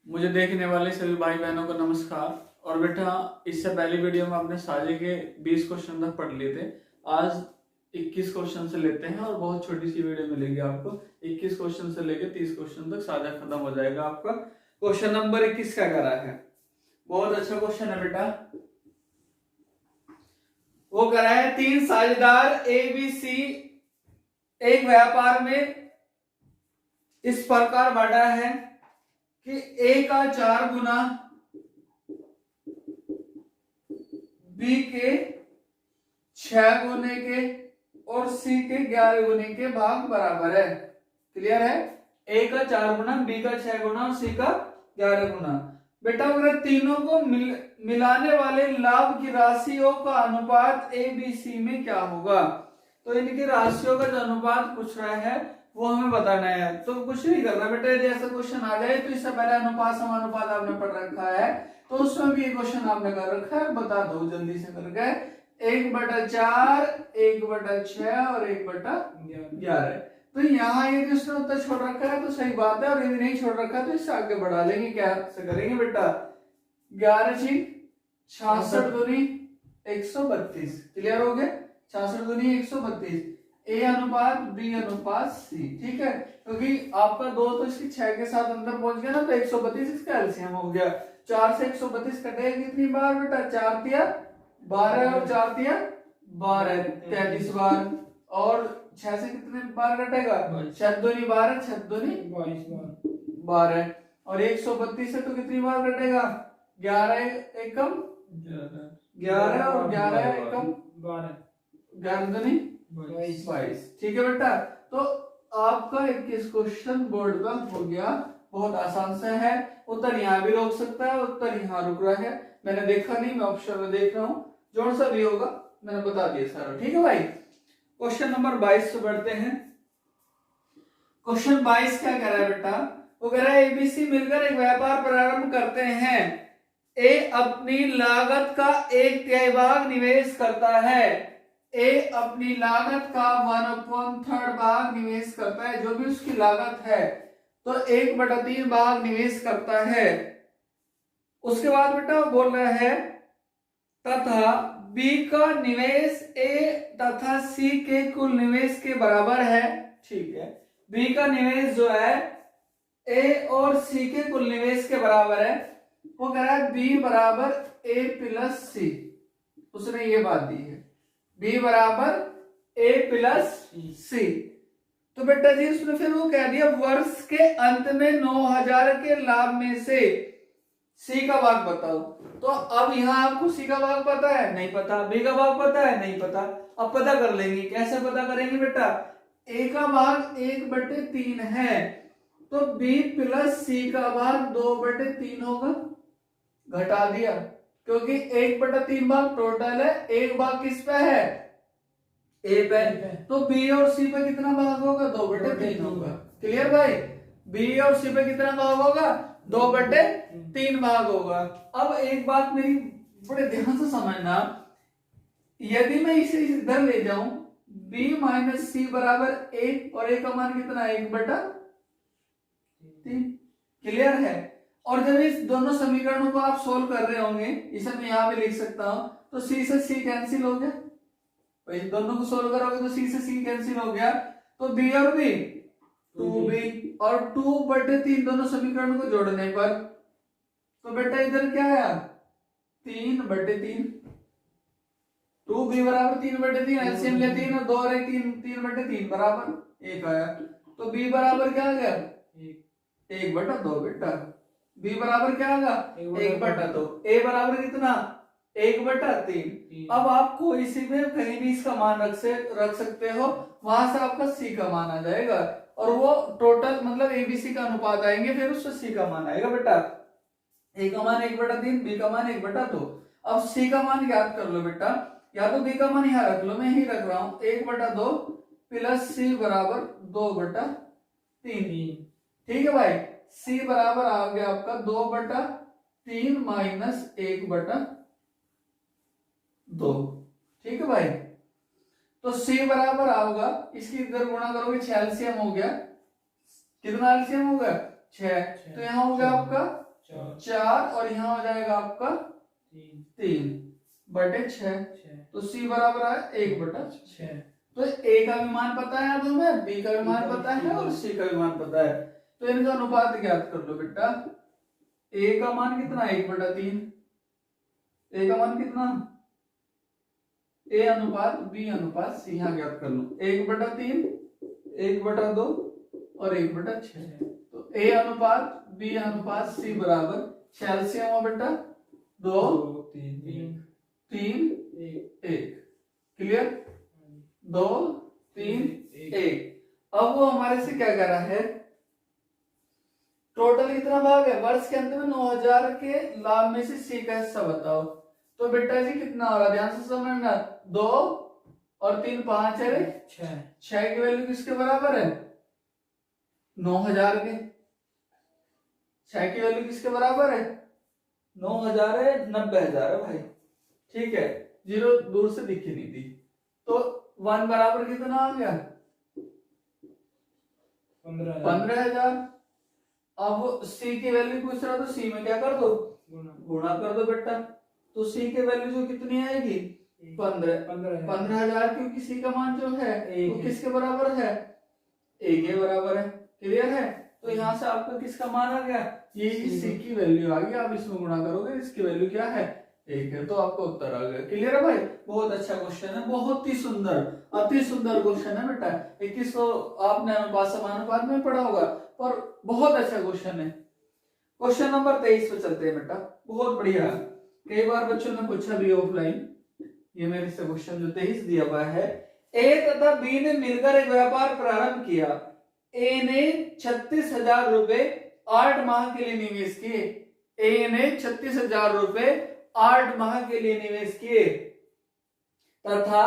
मुझे देखने वाले सभी भाई बहनों को नमस्कार। और बेटा, इससे पहली वीडियो में आपने साझे के 20 क्वेश्चन तक पढ़ लिए थे। आज 21 क्वेश्चन से लेते हैं और बहुत छोटी सी वीडियो मिलेगी आपको। 21 क्वेश्चन से लेकर 30 क्वेश्चन तक साझा खत्म हो जाएगा आपका। क्वेश्चन नंबर 21 क्या करा है, बहुत अच्छा क्वेश्चन है बेटा। वो करा है 3 साझेदार ABC एक व्यापार में इस प्रकार बांटा है कि A का 4 गुना B के 6 गुने के और C के 11 गुने के भाग बराबर है। क्लियर है? A का 4 गुना, B का 6 गुना और C का 11 गुना। बेटा अगर तीनों को मिलाने वाले लाभ की राशियों का अनुपात ABC में क्या होगा? तो इनकी राशियों का जो अनुपात पूछ रहा है वो हमें बताना है। तो कुछ नहीं करना बेटा, यदि ऐसा क्वेश्चन आ जाए तो इससे पहले अनुपात समानुपात आपने पढ़ रखा है तो उसमें भी ये क्वेश्चन आपने कर रखा है, बता दो जल्दी से करके। 1/4, 1/6 और 1/11। तो यहाँ यदि उसने उत्तर छोड़ रखा है तो सही बात है, और यदि नहीं छोड़ रखा तो इससे आगे बढ़ा लेंगे। क्या से करेंगे बेटा? 11 66 दूनी 132। क्लियर हो गया? 66 दूनी 132। A अनुपात B अनुपात C। ठीक है, क्योंकि आपका 2 तो इसकी 6 के साथ अंदर पहुंच गया ना, तो 132 इसका एलसीएम हो गया। 4 से 132 कटेगा कितनी बार बेटा? 4 तिया 12 और 4 तिया 12 33 बार। और 6 से कितने बार कटेगा? 6 दूनी 12, 6 दूनी 12। और 132 से तो कितनी बार कटेगा? 11 एकम 11 और 11 एकम 11 दूनी 22। ठीक है बेटा, तो आपका 21 क्वेश्चन बोर्ड का हो गया। बहुत आसान से है। उत्तर यहाँ भी रोक सकता है, उत्तर यहाँ रुक रहा है। मैंने देखा नहीं, मैं ऑप्शन में देख रहा हूँ। जोड़ सा भी होगा, मैंने बता दिया सारा। ठीक है भाई, क्वेश्चन नंबर 22 से बढ़ते हैं। क्वेश्चन 22 क्या कह रहा है बेटा? वो कह रहा है ABC मिलकर एक व्यापार प्रारंभ करते हैं। A अपनी लागत का 1/3 भाग निवेश करता है। A अपनी लागत का 1/3 भाग निवेश करता है, जो भी उसकी लागत है, तो 1/3 भाग निवेश करता है। उसके बाद बेटा बोल रहा है तथा B का निवेश A तथा C के कुल निवेश के बराबर है। ठीक है, B का निवेश जो है A और C के कुल निवेश के बराबर है। वो कह रहा है B बराबर A प्लस C। उसने ये बात दी है, B बराबर A प्लस C। तो बेटा जी उसने फिर वो कह दिया वर्ष के अंत में 9000 के लाभ में से C का भाग बताओ। तो अब यहाँ आपको C का भाग पता है? नहीं पता। B का भाग पता है? नहीं पता। अब पता कर लेंगे। कैसे पता करेंगे बेटा? A का भाग 1/3 है, तो B प्लस C का भाग 2/3 होगा। घटा दिया, क्योंकि 1/3 भाग टोटल है, एक भाग किस पे है? A पे। तो B और C पे कितना भाग होगा? 2/3 होगा। क्लियर भाई? B और C पे कितना भाग होगा? 2/3 भाग होगा। अब एक बात मेरी बड़े ध्यान से समझना, यदि मैं इसे इधर ले जाऊं B माइनस C बराबर 1 और A का मान कितना? 1/3। क्लियर है? और जब इस दोनों समीकरणों को आप सोल्व कर रहे होंगे, इसे मैं यहां भी लिख सकता हूं, तो C से C कैंसिल हो गया। इन दोनों को सोल्व करोगे तो C से C कैंसिल हो गया, तो B और B 2B और 2/3 दोनों समीकरणों को जोड़ने पर तो बेटा इधर क्या आया? 3/3। 2B बराबर 3/3, एलसीएम ले 3 और 2 और 1 3/3 बराबर 1 आया। तो B बराबर क्या आ गया? 1/2 बेटा। B बराबर क्या आगा? 1/2। A बराबर कितना? 1/3। अब आप कोई सी में कहीं भी इसका मान रख सकते हो, वहां से आपका C का मान आ जाएगा, और वो टोटल मतलब ABC का अनुपात आएंगे, फिर उससे C का मान आएगा बेटा। A का मान 1/3, B का मान 1/2। अब C का मान याद कर लो बेटा, या तो B का मान यहाँ रख लो, मैं यही रख रहा हूं, 1/2 प्लस C बराबर 2/3। ठीक है भाई, C बराबर आ गया आपका 2/3 माइनस 1/2। ठीक है भाई, तो C बराबर आओगा, इसकी इधर गुणा करोगे 6 एलसीएम हो गया। कितना एलसीएम हो गया? 6। तो यहाँ हो गया आपका 4 और यहाँ हो जाएगा आपका 3/6। तो C बराबर है 1/6। तो A का भी मान पता है अब हमें, B का भी मान पता है और C का भी मान पता है। तो इनका अनुपात ज्ञात कर लो बेटा। A का मान कितना, 1/3। A का मान कितना, A अनुपात B अनुपात C यहाँ ज्ञात कर लो। 1/3, 1/2 और 1/6। तो A अनुपात B अनुपात C बराबर 6 एलसीएम हो बेटा 2 3 1। क्लियर, 2 3 1। अब वो हमारे से क्या कह रहा है, टोटल कितना भाग है, वर्ष के अंत में 9000 के लाभ में से C का हिस्सा बताओ। तो बेटा जी कितना हो रहा है, ध्यान से समझना, 2 और 3 5 है 6 की वैल्यू किसके बराबर है, 9000 के। 6 की वैल्यू किसके बराबर है, 9000 है, 90000 है भाई। ठीक है, 0 दूर से दिखी नहीं थी। तो 1 बराबर कितना आ गया, 15,000। अब C की वैल्यू पूछ रहा, तो C में क्या कर दो, गुणा कर दो बेटा। तो C की वैल्यू जो कितनी आएगी, 15,000, क्योंकि C का मान जो है वो किसके बराबर है, A के बराबर है। क्लियर है, तो यहाँ से आपका किसका मान आ गया, ये C की वैल्यू आ गई। आप इसमें गुणा करोगे, इसकी वैल्यू क्या है, 1 है, तो आपका उत्तर आ गया। क्लियर है भाई, बहुत अच्छा क्वेश्चन है, बहुत ही सुंदर, अति सुंदर क्वेश्चन है बेटा। 21 तो आपने अनुपात समानुपात में पढ़ा होगा, पर बहुत अच्छा क्वेश्चन है। क्वेश्चन नंबर 23 पे चलते हैं बेटा, बहुत बढ़िया। कई बार बच्चों ने पूछा भी ऑफलाइन, ये मेरे से क्वेश्चन जो 23 दिया हुआ है। ए तथा बी ने मिलकर एक व्यापार प्रारंभ किया। ए ने 36,000 रुपए 8 माह के लिए निवेश किए। ए ने 36,000 रुपए 8 माह के लिए निवेश किए तथा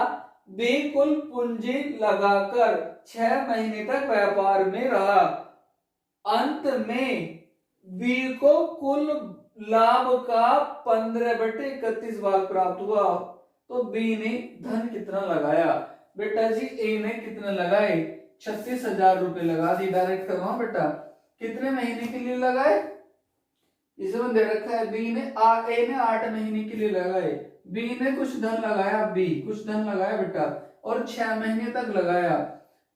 बी कुल पूंजी लगाकर 6 महीने तक व्यापार में रहा। अंत में बी को कुल लाभ का 15/31 भाग प्राप्त हुआ। तो बी ने धन कितना लगाया, बेटा जी ए ने कितने लगाए, 36,000 रुपए लगा दी। डायरेक्ट कर रहा हूं बेटा, कितने महीने के लिए लगाए, इसमें दे रखा है बी ने ए ने 8 महीने के लिए लगाए। बी ने कुछ धन लगाया, बी कुछ धन लगाया बेटा, और 6 महीने तक लगाया।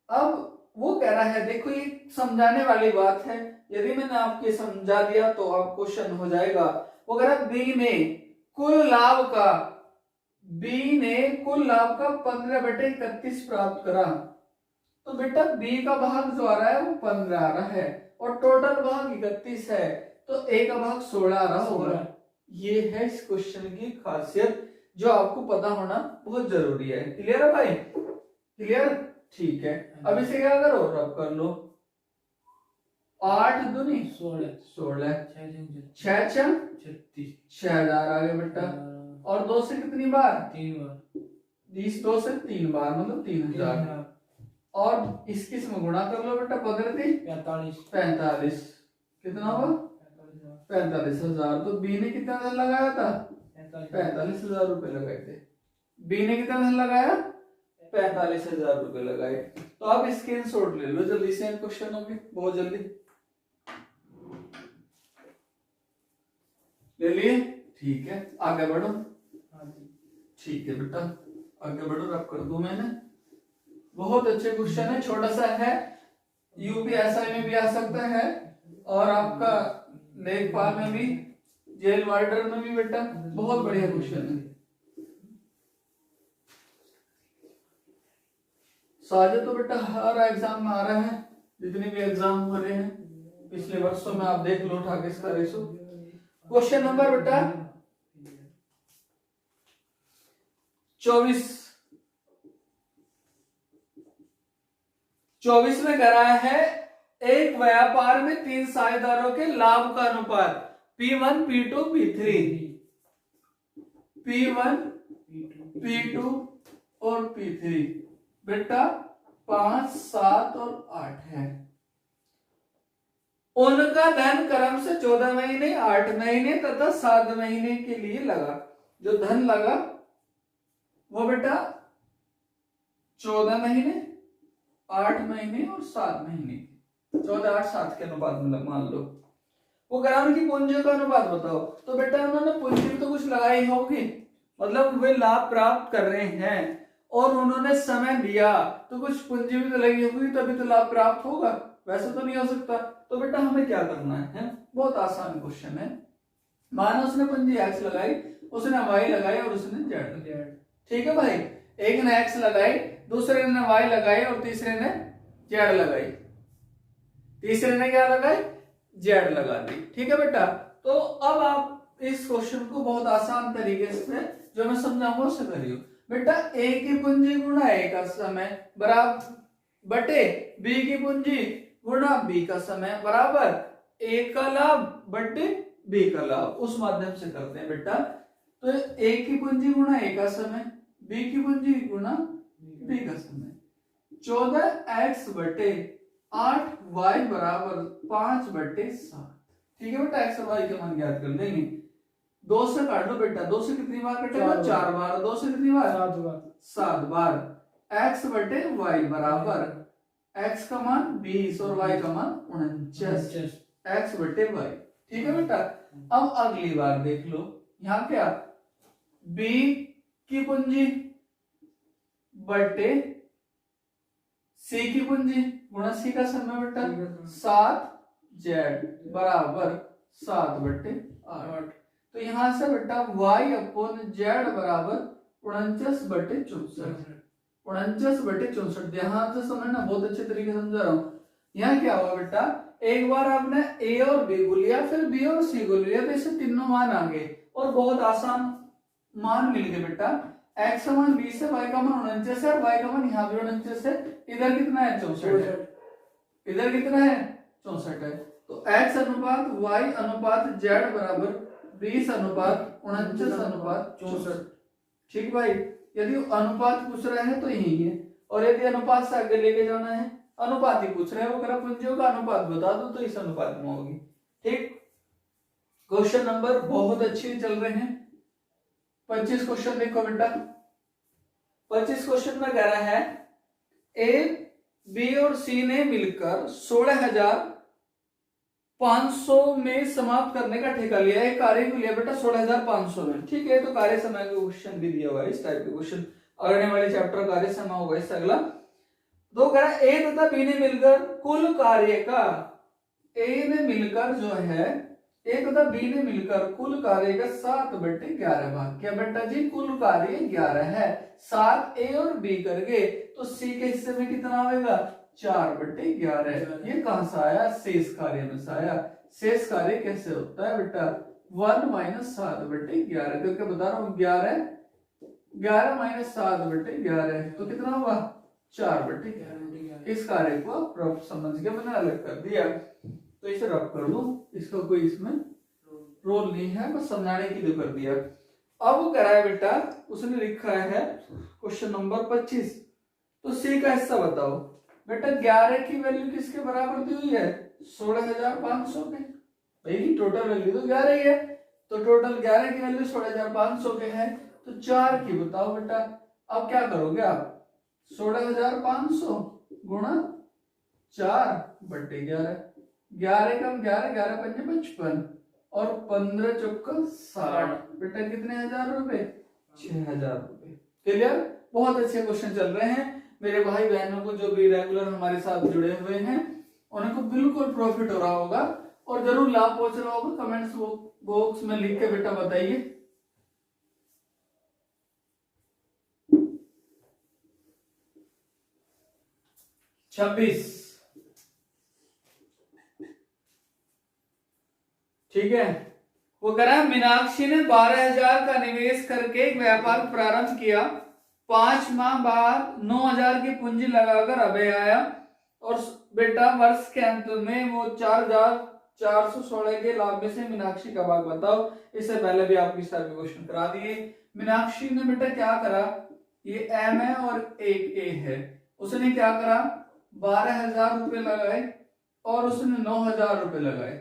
अब वो कह रहा है, देखो ये समझाने वाली बात है, यदि मैंने आपके समझा दिया तो आप क्वेश्चन हो जाएगा। वो कह रहा है बी ने कुल लाभ का, बी ने कुल लाभ का 15/31 प्राप्त करा। तो बेटा बी का भाग जो आ रहा है वो 15 आ रहा है, और टोटल भाग 31 है, तो ए का भाग 16 आ रहा होगा। ये है इस क्वेश्चन की खासियत, जो आपको पता होना बहुत जरूरी है। क्लियर है भाई, क्लियर, ठीक है। अब इसे क्या करो, रब कर लो, 8 दूनी 16, 6 36, 6,000 आ गए बेटा। और 2 से कितनी बार, 3 बार, 2 से 3 बार मतलब 3,000। और इसकी में गुणा कर लो बेटा, 45, कितना हुआ 45,000। तो बी ने कितना धन लगाया था, 45,000 रुपए लगाए थे। बी ने कितना धन लगाया, 45,000 रुपए लगाए। तो आप स्क्रीनशॉट ले लो जल्दी से क्वेश्चन होंगे, बहुत जल्दी ले लिए। ठीक है, आगे बढ़ो। ठीक है बेटा, आगे बढ़ो, रब कर दूं मैंने। बहुत अच्छे क्वेश्चन है, छोटा सा है, यूपीएसआई में भी आ सकता है, और आपका लेखपाल में भी, जेल वार्डर में भी बेटा, बहुत बढ़िया क्वेश्चन है। साझा तो बेटा हर एग्जाम में आ रहा है, जितने भी एग्जाम हो रहे हैं पिछले वर्षों में, आप देख लो उठा के इसका रेशो। क्वेश्चन नंबर बेटा 24 में कह रहा है, एक व्यापार में 3 साझेदारों के लाभ का अनुपात P1 P2 P3, P1 P2 और P3 बेटा 5 7 और 8 है। उनका धन क्रम से 14 महीने, 8 महीने तथा 7 महीने के लिए लगा। जो धन लगा वो बेटा 14 महीने, 8 महीने और 7 महीने, 14 8 7 के अनुपात में मान लो। वो कह रहा है उनकी पूंजी का अनुपात बताओ। तो बेटा उन्होंने पूंजी भी तो कुछ लगाई होगी, मतलब वे लाभ प्राप्त कर रहे हैं और उन्होंने समय दिया तो कुछ पूंजी भी तो लगी होगी, तभी तो लाभ प्राप्त होगा, वैसे तो नहीं हो सकता। तो बेटा हमें क्या करना है? बहुत आसान क्वेश्चन है। माना उसने पूंजी x लगाई, उसने y लगाई और उसने z। ठीक है भाई, एक ने x लगाई, दूसरे ने y लगाई और तीसरे ने z लगाई, तीसरे ने क्या लगाई? z लगा दी। ठीक है बेटा, तो अब आप इस क्वेश्चन को बहुत आसान तरीके से जो मैं समझाऊंगा उसे करियो। बेटा a की पूंजी गुणा a का समय बराबर बटे b की पूंजी गुणा b का समय बराबर a का लाभ बटे b का लाभ, उस माध्यम से करते हैं बेटा। तो a की पूंजी गुणा a का समय, b की पूंजी गुणा b का समय, 14x बटे 8y बराबर 5 बटे 7। ठीक है बेटा, x और y के मान ज्ञात कर देंगे। 2 से काट लो बेटा, 2 से कितनी बार कटेगा? 4 बार। 2 से कितनी बार? 7 बार। x बटे y बराबर x का मान 20 और y का मान 49, x बटे y। ठीक है बेटा, अब अगली बार देख लो, यहाँ क्या? b की पूंजी बटे c की पूंजी गुणा c का समय बेटा 7z बराबर 7 बटे 8। तो यहां से बेटा y अपॉन z बराबर 49 बटे 64, 49 बटे 64। ध्यान से समझना, बहुत अच्छे तरीके से समझा रहा हूं। यहाँ क्या हुआ बेटा, एक बार आपने a और b को लिया, फिर b और c को लिया, तो इससे तीनों मान आ गए और बहुत आसान मान मिल गए बेटा। x का मान 20 है, y का मान 49 है और y का मान यहाँ भी 49 है। इधर कितना है? 64 है। इधर कितना है? 64 है। तो x अनुपात y अनुपात z बराबर 20 अनुपात 49 अनुपात 64। ठीक भाई, यदि अनुपात पूछ रहे हैं तो यही है, और यदि अनुपात से आगे लेके जाना है, अनुपात ही पूछ रहे हैं, वो कह रहा पूंजियों का अनुपात बता दो, तो इस अनुपात में होगी। ठीक, क्वेश्चन नंबर बहुत अच्छे चल रहे हैं। 25 क्वेश्चन देखो बेटा, 25 क्वेश्चन में कह रहा है ए बी और सी ने मिलकर 16,500 में समाप्त करने का ठेका लिया। एक कार्य को लिया बेटा 16,500 में। ठीक है, तो कार्य समय का क्वेश्चन भी दिया हुआ है, इस टाइप के क्वेश्चन अगले वाले चैप्टर कार्य समय होगा इससे अगला। तो कह रहा है ए तथा बी ने मिलकर कुल कार्य का, ए ने मिलकर जो है, ए तथा बी ने मिलकर कुल कार्य का 7 बटे 11 भाग। क्या बेटा जी? कुल कार्य 11 है, 7 ए और बी कर गए, तो सी के हिस्से में कितना आएगा? 4 बटे 11। ये कहां से आया? शेष कार्य में से आया। शेष कार्य कैसे होता है बेटा? 1 माइनस 7 बटे 11 करके बता रहा हूं। 11 माइनस 7 बटे 11, तो कितना हुआ? 4 बटे 11। इस कार्य को रफ समझ के मैंने अलग कर दिया, तो इसे रफ कर दो, इसका कोई इसमें रोल नहीं है, बस समझाने के लिए कर दिया। अब वो कह रहा है बेटा, उसने लिखा है क्वेश्चन नंबर 25, तो सी का हिस्सा बताओ। बेटा 11 की वैल्यू किसके बराबर दी हुई है? 16,500 के। भाई टोटल वैल्यू तो 11 ही है, तो टोटल 11 की वैल्यू 16,500 के है, तो 4 की बताओ बेटा। अब क्या करोगे आप? 16,500 गुणा 4 बटे 11, 11 कम 11, 11 पंजे 55 और 15 चौका 60। बेटा कितने हजार रुपए? 6,000 रुपए। क्लियर? बहुत अच्छे क्वेश्चन चल रहे हैं। मेरे भाई बहनों को जो भी रेगुलर हमारे साथ जुड़े हुए हैं, उनको बिल्कुल प्रॉफिट हो रहा होगा और जरूर लाभ पहुंच रहा होगा। कमेंट्स बॉक्स में लिख के बेटा बताइए। छब्बीस, ठीक है, वो कह रहा है मीनाक्षी ने 12,000 का निवेश करके एक व्यापार प्रारंभ किया। 5 माह बाद 9,000 की पूंजी लगाकर अभय आया और बेटा वर्ष के अंत में वो 4,416 के लाभ में से मीनाक्षी का भाग बताओ। इससे पहले भी आपकी सारे क्वेश्चन करा दिए। मीनाक्षी ने बेटा क्या करा, ये एम है और एक ए है, उसने क्या करा 12,000 रुपए लगाए और उसने 9,000 रुपए लगाए,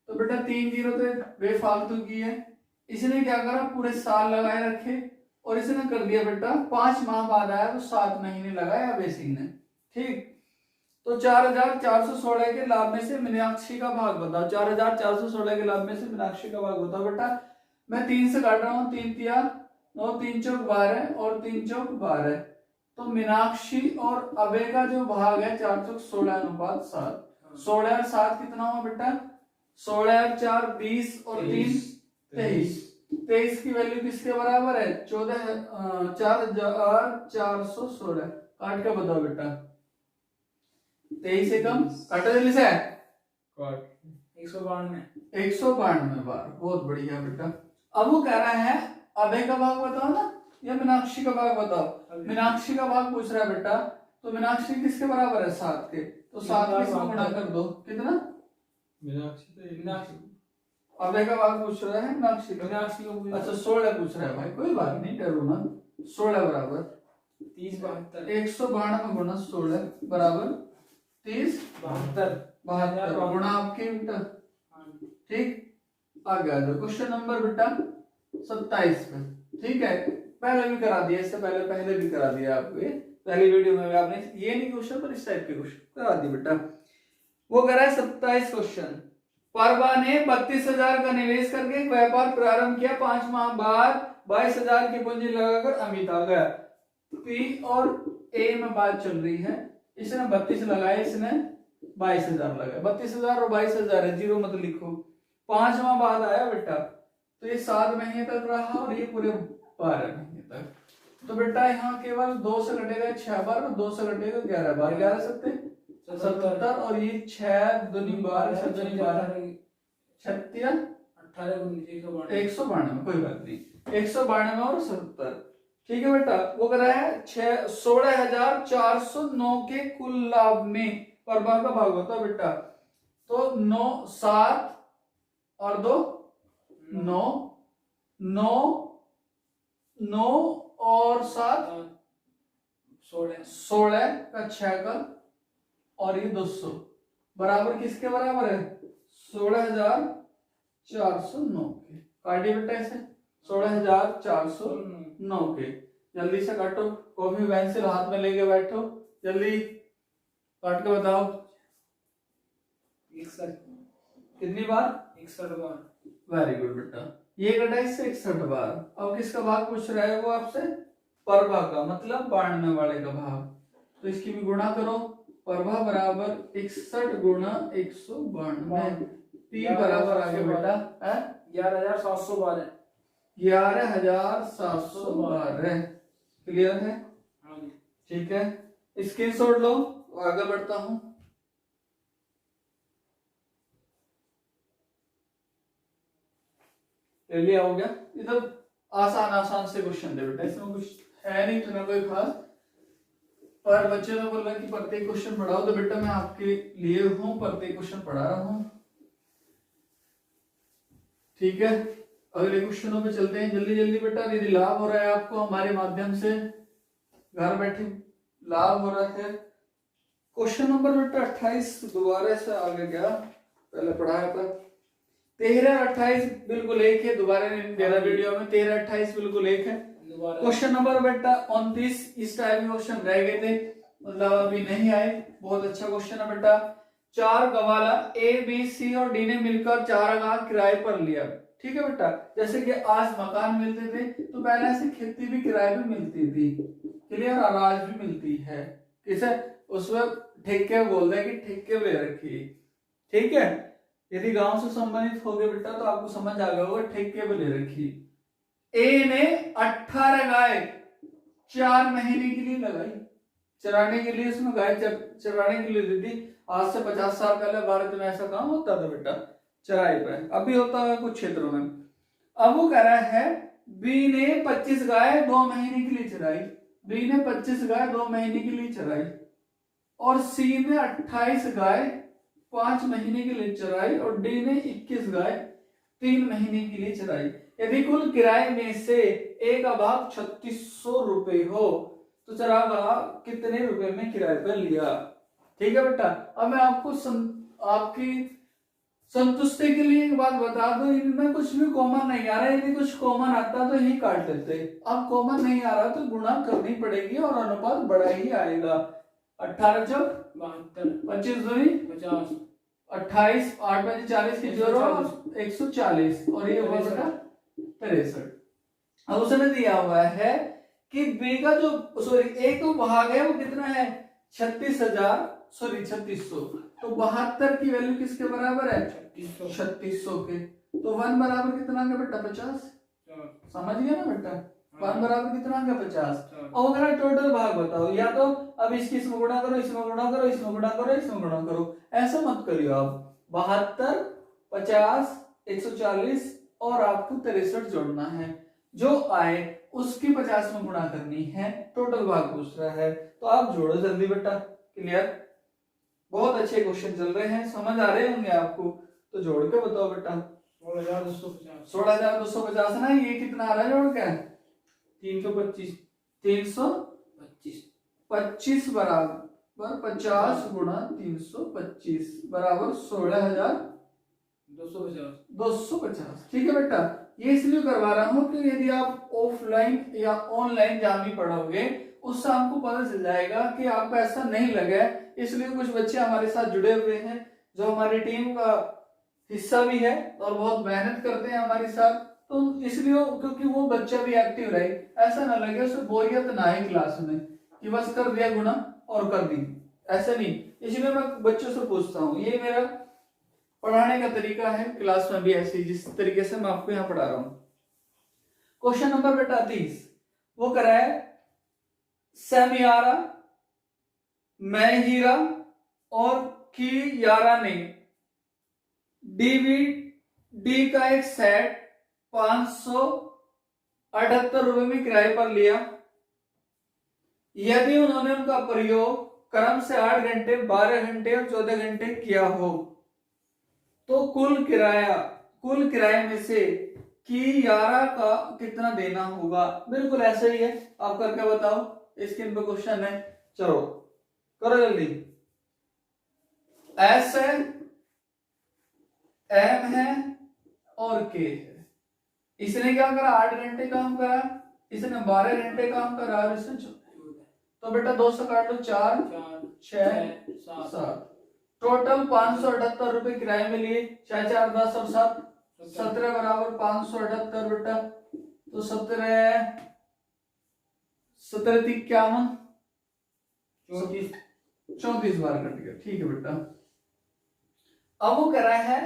तो बेटा 3 जीरो तो बेफालतू की है। इसने क्या करा पूरे साल लगाए रखे और इसने कर दिया बेटा 5 माह बाद आया तो 7 महीने लगाया अब इसी ने। ठीक, तो 4416 के लाभ में से मीनाक्षी का भाग बताओ। 4416 के लाभ में से मीनाक्षी का भाग बताओ बेटा। मैं 3 से काट रहा हूँ, 3 तिया 9, 3 चौक 12 और 3 चौक 12। तो मीनाक्षी और अबे का जो भाग है 4 चौक 16 अनुपात 7। 16 और 7 कितना हुआ बेटा? 16 और 4 20 और 3 23। 23 की वैल्यू किसके बराबर है? 4416। काट के बताओ बेटा। 23 से कम काटो जल्दी से। 192 बार। बहुत बढ़िया बेटा। अब वो कह रहा है अबे का भाग बताओ ना, या मीनाक्षी का भाग बताओ। मीनाक्षी का भाग पूछ रहा है बेटा, तो मीनाक्षी किसके बराबर है? 7 के। तो 7 के इसमें गुणा कर दो। कितना? मीनाक्षी। अबे का भाग पूछ रहा है मीनाक्षी का। अच्छा 16 पूछ रहा है भाई, कोई बात नहीं, डरो ना। 16 बराबर 30 72। 192 गुणा 16 बराबर 30 72 गुणा आपके बेटा। ठीक, आगे आ जाओ। क्वेश्चन नंबर बेटा 27 पे। ठीक है, पहले भी करा दिया, इससे पहले भी करा दिया आपको, ये पहली वीडियो में आपने ये नहीं क्वेश्चन पर इस टाइप के क्वेश्चन करा दिए बेटा। वो करा है 27 क्वेश्चन। परवा ने 32,000 का निवेश करके एक व्यापार प्रारंभ किया। 5 माह बाद 22,000 की पूंजी लगाकर अमित आ गया। पी और ए में बात चल रही है। इसने 32 लगाया, इसने 22,000 लगाया। 32,000 और 22,000 है, जीरो मत लिखो। 5 माह बाद आया बेटा, तो ये 7 महीने तक रहा और ये पूरे 12 महीने तक। तो बेटा यहाँ केवल 2 से घटेगा 6 बार और 2 से घटेगा 11 बार। 11 सत्ते 77 और ये 6 दूनी 12 7 दूनी 12 36 18 192। कोई बात नहीं, 192 और 77। ठीक है बेटा। वो कह रहा है 16,409 के कुल लाभ में परवा का भाग होता है बेटा। तो 9 7 और 2 9 9 9 और 7 16 का 6 का और ये 200 बराबर किसके बराबर है? 16,409 के। काटिए बेटा इसे। 16,409 के। जल्दी से काटो, कॉपी पेंसिल हाथ में लेके बैठो, जल्दी काट के बताओ। 61 कितनी बार? 61 बार। वेरी गुड बेटा। ये कटा इससे 61 बार। अब किसका भाग पूछ रहा है वो आपसे? परवा का, मतलब 92 वाले का भाग। तो इसकी भी गुणा करो। परवा बराबर 61 गुणा 192। पी बराबर आ गया बेटा 11,712। 11,712। क्लियर है? ठीक है, स्क्रीनशॉट लो, आगे बढ़ता हूं। लिया हो गया। इधर आसान से क्वेश्चन दे बेटा, इसमें कुछ है नहीं तुम्हें कोई खास, पर बच्चे ने बोला कि प्रत्येक क्वेश्चन पढ़ाओ, तो बेटा मैं आपके लिए हूं, प्रत्येक क्वेश्चन पढ़ा रहा हूं। ठीक है, अगले क्वेश्चनों पे चलते हैं जल्दी जल्दी बेटा। यदि लाभ हो रहा है आपको हमारे माध्यम से, घर बैठे लाभ हो रहा है। क्वेश्चन नंबर बेटा 28 दोबारा से आगे गया, पहले पढ़ाया था। 13 28 बिल्कुल एक है, दोबारा नहीं दे रहा वीडियो में। 13 28 बिल्कुल एक है। क्वेश्चन नंबर बेटा 29 इस टाइप के क्वेश्चन रह गए थे, मतलब अभी नहीं आए। बहुत अच्छा क्वेश्चन है बेटा। 4 गवाला ए बी सी और डी ने मिलकर 4 गांव किराए पर लिया। ठीक है बेटा, जैसे कि आज मकान मिलते थे तो पहले से खेती भी किराए पे मिलती थी। क्लियर? और आज भी मिलती है। किसे? उसमें ठेके बोल रहे कि ठेके पे रखी। ठीक है, यदि गांव से संबंधित हो गए बेटा तो आपको समझ आ गया होगा, ठेके पे ले रखी। ए ने 18 गाय 4 महीने के लिए लगाई, चराने के लिए। उसमें गाय चराने के लिए दी थी। आज से 50 साल पहले भारत में ऐसा काम होता था बेटा, चराई पे। अभी होता है कुछ क्षेत्रों में। अब वो कह रहा है बी ने 25 गाय 2 महीने के लिए चराई। बी ने 25 गाय 2 महीने के लिए चराई और सी ने 28 गाय 5 महीने के लिए चराई और डी ने 21 गाय 3 महीने के लिए चराई। यदि कुल किराए में से ए का भाग 3600 रुपए हो तो चरागाह कितने रुपए में किराए पर लिया? ठीक है बेटा। अब मैं आपको आपकी संतुष्टि के लिए एक बात बता दूं, इनमें कुछ भी कॉमन नहीं आ रहा है। यदि कुछ कॉमन आता तो यही काट लेते। अब कॉमन नहीं आ रहा तो गुणा करनी पड़ेगी और अनुपात बड़ा ही आएगा। 18 चौक 72 25 दूनी 50 28, 8 25 40 की जोड़ो 140 और ये हुआ बेटा 63। अब उसने दिया हुआ है कि बी का जो सॉरी ए का भाग है वो कितना है 3600, तो 72 की वैल्यू किसके बराबर है 3600 के, तो 1 बराबर कितना आ गया बेटा 50। समझ गया ना बेटा, 1 बराबर कितना आ गया 50। और अगर टोटल भाग बताओ, या तो अब इसमें गुणा करो, इसमें गुणा करो, इसमें गुणा करो, इसमें गुणा करो, ऐसा मत करियो आप। 72 50 140 और आपको 63 जोड़ना है, जो आए उसकी 50 में गुणा करनी है, टोटल भाग पूछ रहा है, तो आप जोड़ो जल्दी बेटा। क्लियर, बहुत अच्छे क्वेश्चन चल रहे हैं, समझ आ रहे होंगे आपको, तो जोड़ के बताओ बेटा। 16,250 ना, ये कितना आ रहा है जोड़ के 325 बराबर 50 गुणा 325 बराबर 16,250। ठीक है बेटा, ये इसलिए करवा रहा हूँ कि यदि आप ऑफलाइन या ऑनलाइन जहां भी पढ़ोगे उससे आपको पता चल जाएगा कि आपको ऐसा नहीं लगे। इसलिए कुछ बच्चे हमारे साथ जुड़े हुए हैं जो हमारी टीम का हिस्सा भी है और बहुत मेहनत करते हैं हमारे साथ, तो इसलिए क्योंकि वो बच्चा भी एक्टिव रहे, ऐसा ना लगे उसे बोरियत ना आए क्लास में कि बस कर दिया गुना और कर दी, ऐसा नहीं। इसलिए मैं बच्चों से पूछता हूँ, ये मेरा पढ़ाने का तरीका है, क्लास में भी ऐसे जिस तरीके से मैं आपको यहाँ पढ़ा रहा हूँ। क्वेश्चन नंबर बेटा 30 वो करा है, सैमियारा, मैं हीरा और की यारा ने डीवीडी का एक सेट 578 रुपए में किराए पर लिया। यदि उन्होंने उनका प्रयोग क्रम से 8 घंटे 12 घंटे और 14 घंटे किया हो तो कुल किराए में से की यारा का कितना देना होगा। बिल्कुल ऐसा ही है, आप करके बताओ, स्क्रीन पे क्वेश्चन है, चलो करो जल्दी। एस है, एम है और के है। इसने क्या करा 8 घंटे काम करा, इसने 12 घंटे काम करा और इसने तो बेटा 200 काट लो, 4 6 7, टोटल 578 रुपए किराए में लिए, 4 4 10 और 7 17 बराबर 578 बेटा, तो 17 51 34 बार कट गया। ठीक है बेटा, अब वो करा है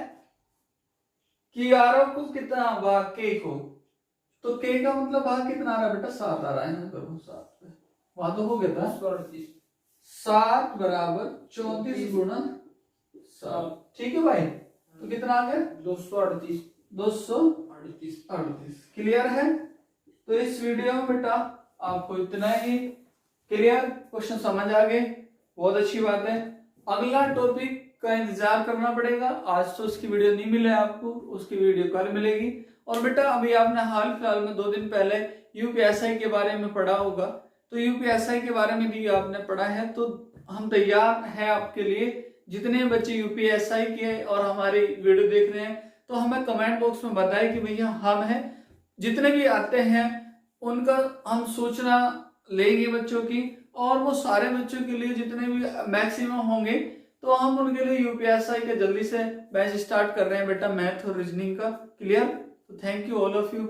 कि यारों को कितना भाग के को, तो के का मतलब भाग कितना आ रहा है बेटा 7 आ रहा है ना, करो 7 वहां तो हो गया था 7 बराबर 34 गुणा 7। ठीक है भाई, तो कितना आ गया 238। क्लियर है, तो इस वीडियो में बेटा आपको इतना ही क्लियर, क्वेश्चन समझ आ गए, बहुत अच्छी बात है। अगला टॉपिक का इंतजार करना पड़ेगा, आज तो उसकी वीडियो नहीं मिले आपको, उसकी वीडियो कल मिलेगी। और बेटा अभी आपने हाल फिलहाल में 2 दिन पहले यूपीएसआई के बारे में पढ़ा होगा, तो यूपीएसआई के बारे में भी आपने पढ़ा है, तो हम तैयार हैं आपके लिए। जितने बच्चे यूपीएसआई के और हमारी वीडियो देख रहे हैं तो हमें कमेंट बॉक्स में बताएं कि भैया हम हैं, जितने भी आते हैं उनका हम सूचना लेंगे बच्चों की, और वो सारे बच्चों के लिए जितने भी मैक्सिमम होंगे तो हम उनके लिए यूपीएसआई का जल्दी से बैच स्टार्ट कर रहे हैं बेटा, मैथ और रीजनिंग का। क्लियर, तो thank you all of you.